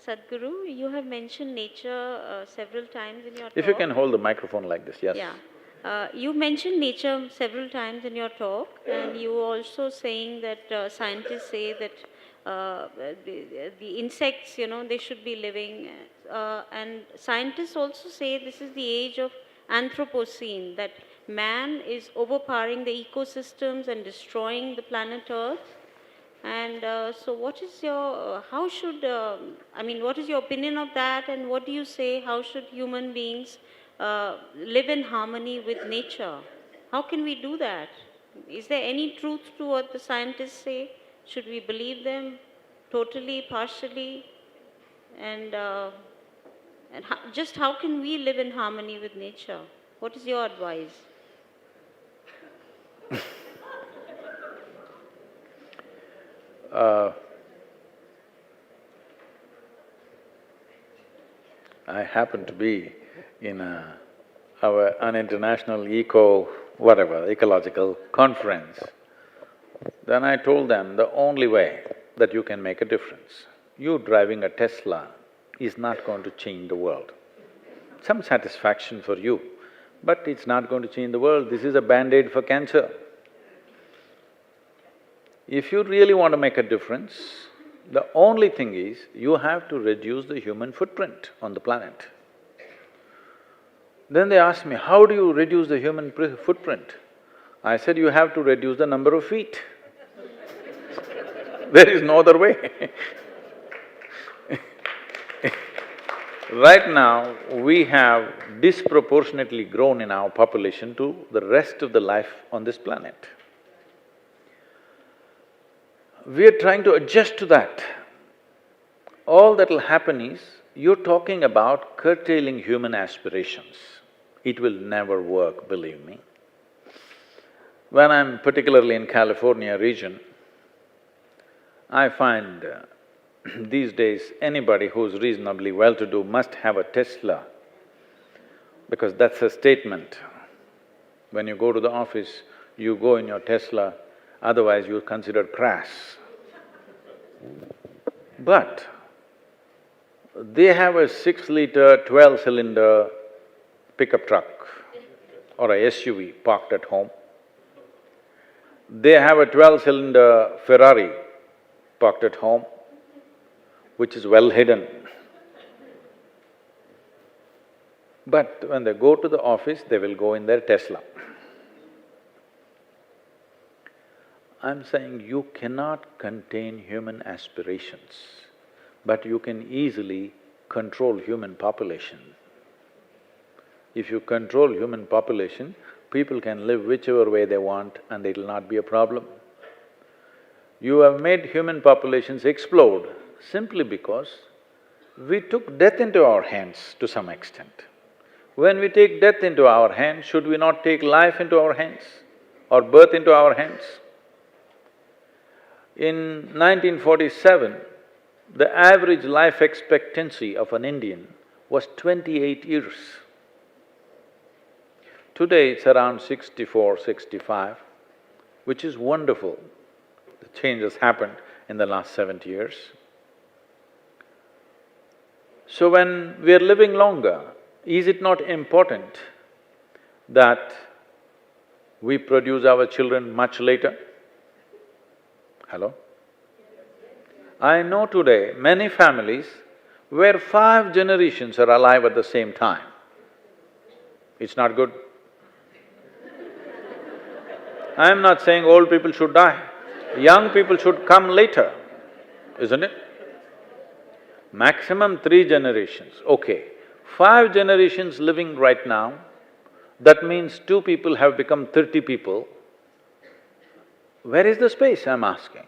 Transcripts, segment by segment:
Sadhguru, you have mentioned nature several times in your talk. If you can hold the microphone like this, yes. Yeah. You mentioned nature several times in your talk, and you were also saying that scientists say that the insects, they should be living. And scientists also say this is the age of Anthropocene, that man is overpowering the ecosystems and destroying the planet Earth. And so, what is your, how should, what is your opinion of that, and what do you say, how should human beings live in harmony with nature? How can we do that? Is there any truth to what the scientists say? Should we believe them totally, partially? And, just how can we live in harmony with nature? What is your advice? I happen to be in an international ecological conference. Then I told them the only way that you can make a difference, you driving a Tesla is not going to change the world. Some satisfaction for you, but it's not going to change the world. This is a band-aid for cancer. If you really want to make a difference, the only thing is, you have to reduce the human footprint on the planet. Then they asked me, how do you reduce the human footprint? I said, you have to reduce the number of feet. There is no other way. Right now, we have disproportionately grown in our population to the rest of the life on this planet. We are trying to adjust to that. All that'll happen is, you're talking about curtailing human aspirations. It will never work, believe me. When I'm particularly in California region, I find these days anybody who's reasonably well-to-do must have a Tesla, because that's a statement. When you go to the office, you go in your Tesla, otherwise you're considered crass. But they have a 6-liter, 12-cylinder pickup truck or a SUV parked at home. They have a 12-cylinder Ferrari parked at home, which is well hidden. But when they go to the office, they will go in their Tesla. I'm saying you cannot contain human aspirations, but you can easily control human population. If you control human population, people can live whichever way they want and it'll not be a problem. You have made human populations explode simply because we took death into our hands to some extent. When we take death into our hands, should we not take life into our hands or birth into our hands? In 1947, the average life expectancy of an Indian was 28 years. Today it's around 64, 65, which is wonderful. The change has happened in the last 70 years. So when we are living longer, is it not important that we produce our children much later? Hello? I know today many families where 5 generations are alive at the same time. It's not good. I'm not saying old people should die, young people should come later, isn't it? Maximum 3 generations, okay. 5 generations living right now, that means 2 people have become 30 people. Where is the space, I'm asking?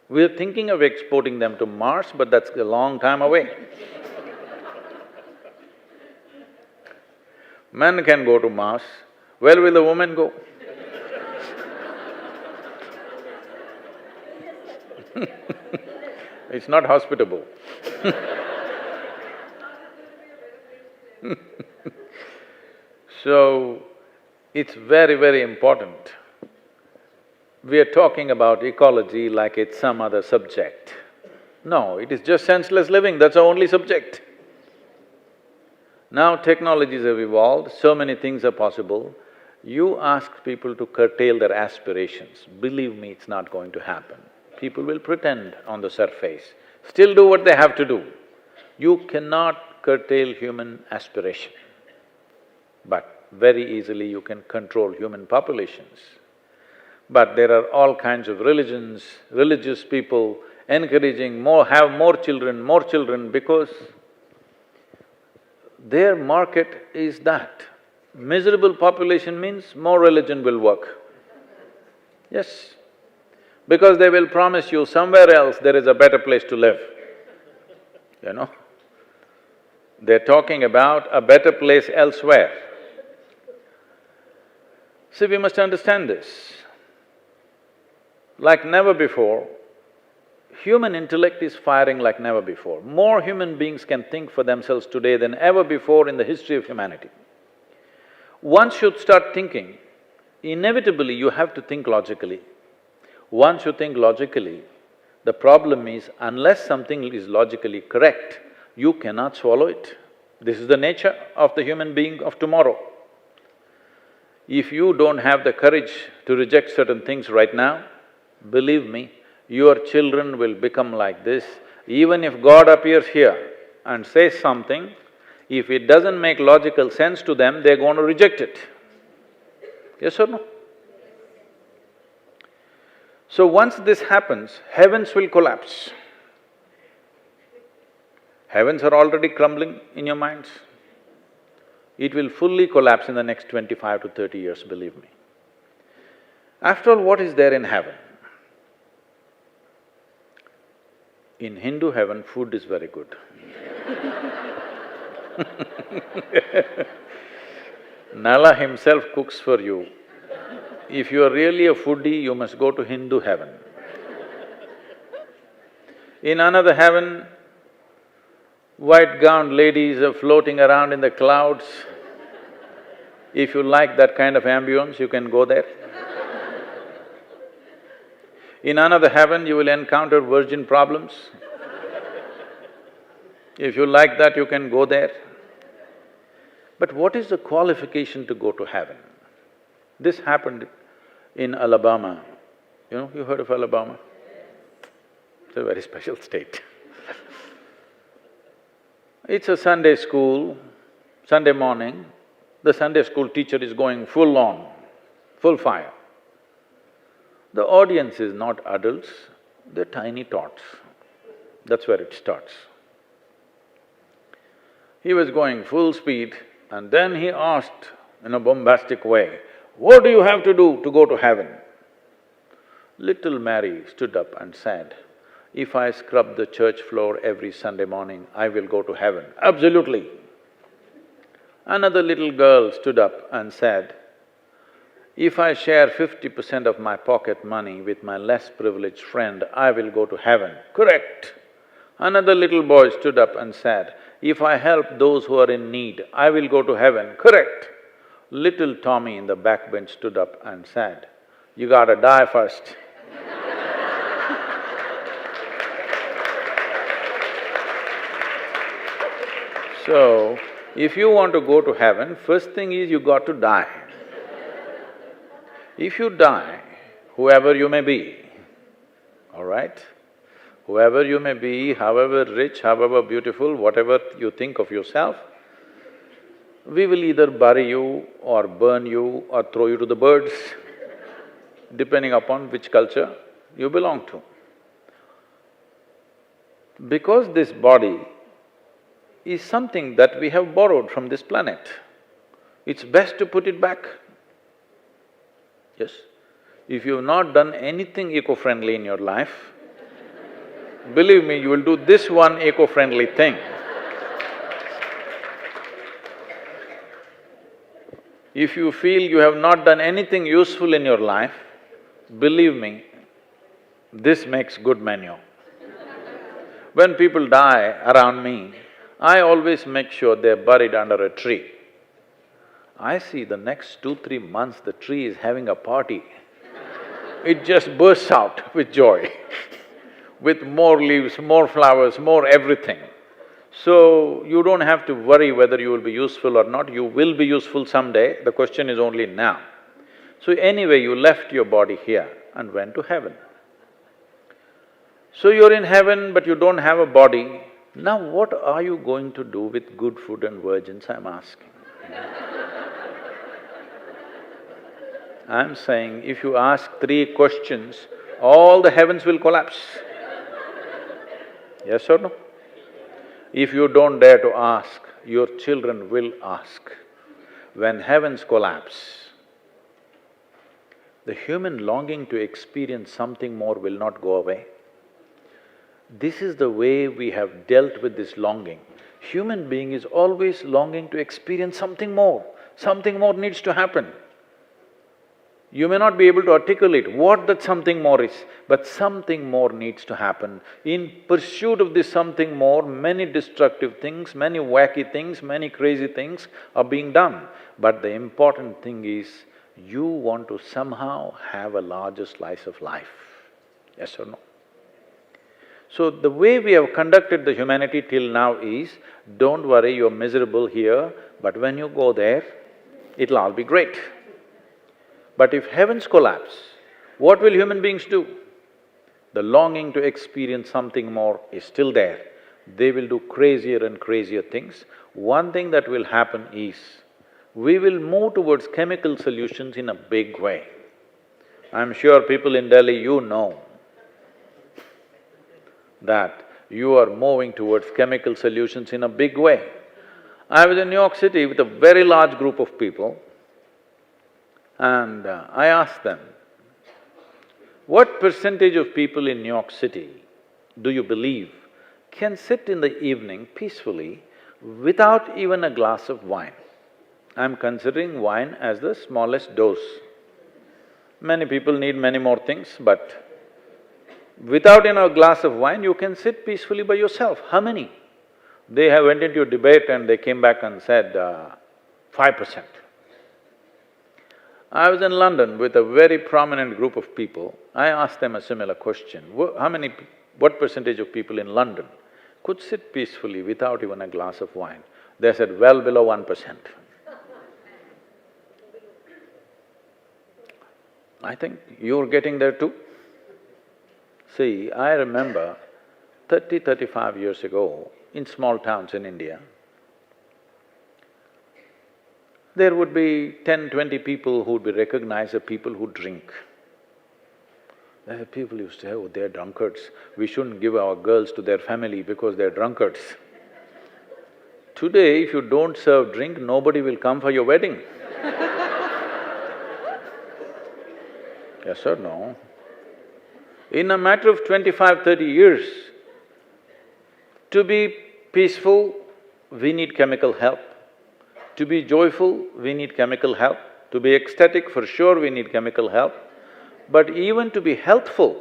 We're thinking of exporting them to Mars, but that's a long time away. Men can go to Mars, where will the women go? It's not hospitable. So, it's very, very important. We are talking about ecology like it's some other subject. No, it is just senseless living, that's our only subject. Now technologies have evolved, so many things are possible. You ask people to curtail their aspirations, believe me, it's not going to happen. People will pretend on the surface, still do what they have to do. You cannot curtail human aspiration, but very easily you can control human populations. But there are all kinds of religions, religious people encouraging have more children because their market is that. Miserable population means more religion will work. Yes, because they will promise you somewhere else there is a better place to live, you know. They're talking about a better place elsewhere. See, we must understand this. Like never before, human intellect is firing like never before. More human beings can think for themselves today than ever before in the history of humanity. One should start thinking, inevitably you have to think logically. Once you think logically, the problem is unless something is logically correct, you cannot swallow it. This is the nature of the human being of tomorrow. If you don't have the courage to reject certain things right now, believe me, your children will become like this. Even if God appears here and says something, if it doesn't make logical sense to them, they're going to reject it. Yes or no? So once this happens, heavens will collapse. Heavens are already crumbling in your minds. It will fully collapse in the next 25 to 30 years, believe me. After all, what is there in heaven? In Hindu heaven, food is very good. Nala himself cooks for you. If you are really a foodie, you must go to Hindu heaven. In another heaven, white-gowned ladies are floating around in the clouds. If you like that kind of ambience, you can go there. In another heaven, you will encounter virgin problems. If you like that, you can go there. But what is the qualification to go to heaven? This happened in Alabama. You heard of Alabama? It's a very special state. It's a Sunday school, Sunday morning, the Sunday school teacher is going full on, full fire. The audience is not adults, they're tiny tots. That's where it starts. He was going full speed and then he asked in a bombastic way, "What do you have to do to go to heaven?" Little Mary stood up and said, "If I scrub the church floor every Sunday morning, I will go to heaven." Absolutely. Another little girl stood up and said, "If I share 50% of my pocket money with my less privileged friend, I will go to heaven." Correct. Another little boy stood up and said, "If I help those who are in need, I will go to heaven." Correct. Little Tommy in the back bench stood up and said, "You gotta die first." So, if you want to go to heaven, first thing is you got to die. If you die, whoever you may be, all right? Whoever you may be, however rich, however beautiful, whatever you think of yourself, we will either bury you or burn you or throw you to the birds, depending upon which culture you belong to. Because this body is something that we have borrowed from this planet, it's best to put it back. Yes? If you've not done anything eco-friendly in your life, believe me, you will do this one eco-friendly thing. If you feel you have not done anything useful in your life, believe me, this makes good manure. When people die around me, I always make sure they're buried under a tree. I see the next 2-3 months the tree is having a party. It just bursts out with joy. with more leaves, more flowers, more everything. So, you don't have to worry whether you will be useful or not, you will be useful someday, the question is only now. So anyway, you left your body here and went to heaven. So you're in heaven but you don't have a body, now what are you going to do with good food and virgins, I'm asking. I'm saying if you ask 3 questions, all the heavens will collapse. Yes or no? If you don't dare to ask, your children will ask. When heavens collapse, the human longing to experience something more will not go away. This is the way we have dealt with this longing. Human being is always longing to experience something more needs to happen. You may not be able to articulate what that something more is, but something more needs to happen. In pursuit of this something more, many destructive things, many wacky things, many crazy things are being done. But the important thing is, you want to somehow have a larger slice of life, yes or no? So the way we have conducted the humanity till now is, don't worry, you're miserable here, but when you go there, it'll all be great. But if heavens collapse, what will human beings do? The longing to experience something more is still there. They will do crazier and crazier things. One thing that will happen is, we will move towards chemical solutions in a big way. I'm sure people in Delhi, you know that you are moving towards chemical solutions in a big way. I was in New York City with a very large group of people, and I asked them, what percentage of people in New York City do you believe can sit in the evening peacefully without even a glass of wine? I'm considering wine as the smallest dose. Many people need many more things, but without a glass of wine, you can sit peacefully by yourself. How many? They went into a debate and they came back and said, 5%. I was in London with a very prominent group of people. I asked them a similar question, what percentage of people in London could sit peacefully without even a glass of wine? They said, well below 1%. I think you're getting there too. See, I remember 35 years ago, in small towns in India, there would be 10, 20 people who would be recognized as people who drink. People used to say, oh, they're drunkards, we shouldn't give our girls to their family because they're drunkards. Today, if you don't serve drink, nobody will come for your wedding. Yes or no? In a matter of 25, 30 years, to be peaceful, we need chemical help. To be joyful, we need chemical help. To be ecstatic, for sure we need chemical help. But even to be healthful,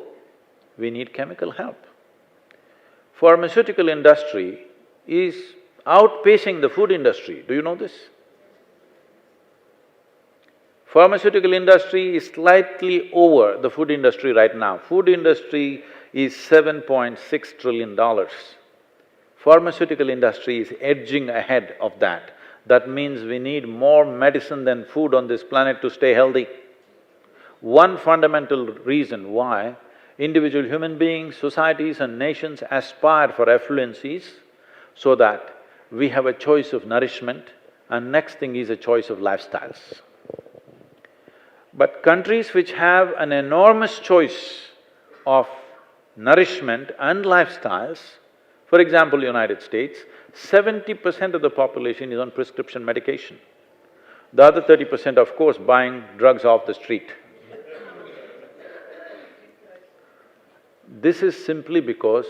we need chemical help. Pharmaceutical industry is outpacing the food industry, do you know this? Pharmaceutical industry is slightly over the food industry right now. Food industry is $7.6 trillion. Pharmaceutical industry is edging ahead of that. That means we need more medicine than food on this planet to stay healthy. One fundamental reason why individual human beings, societies and nations aspire for affluence is so that we have a choice of nourishment, and next thing is a choice of lifestyles. But countries which have an enormous choice of nourishment and lifestyles, for example, United States, 70% of the population is on prescription medication. The other 30%, of course, buying drugs off the street. This is simply because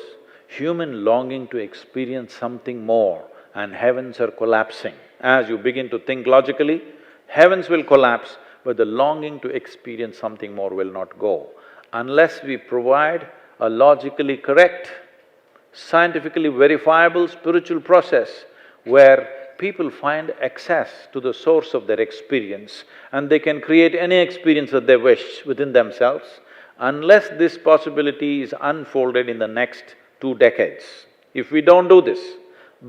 human longing to experience something more and heavens are collapsing. As you begin to think logically, heavens will collapse, but the longing to experience something more will not go. Unless we provide a logically correct, scientifically verifiable spiritual process where people find access to the source of their experience and they can create any experience that they wish within themselves, Unless this possibility is unfolded in the next 2 decades, if we don't do this,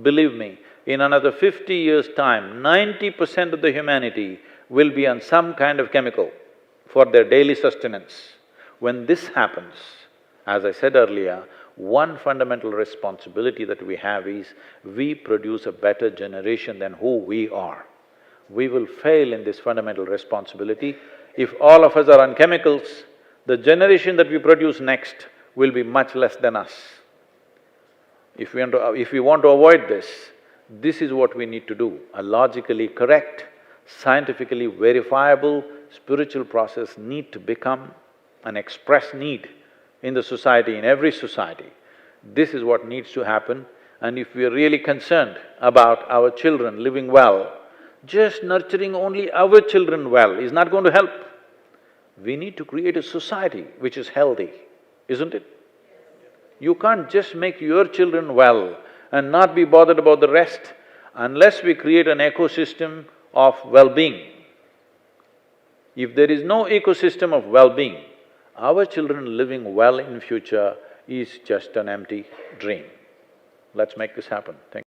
believe me, in another 50 years' time, 90% of the humanity will be on some kind of chemical for their daily sustenance. When this happens, as I said earlier, one fundamental responsibility that we have is we produce a better generation than who we are. We will fail in this fundamental responsibility. If all of us are on chemicals, the generation that we produce next will be much less than us. If we want to avoid this is what we need to do. A logically correct, scientifically verifiable spiritual process need to become an express need in the society, in every society. This is what needs to happen, and if we are really concerned about our children living well, just nurturing only our children well is not going to help. We need to create a society which is healthy, isn't it? You can't just make your children well and not be bothered about the rest unless we create an ecosystem of well-being. If there is no ecosystem of well-being, our children living well in future is just an empty dream. Let's make this happen. Thank you.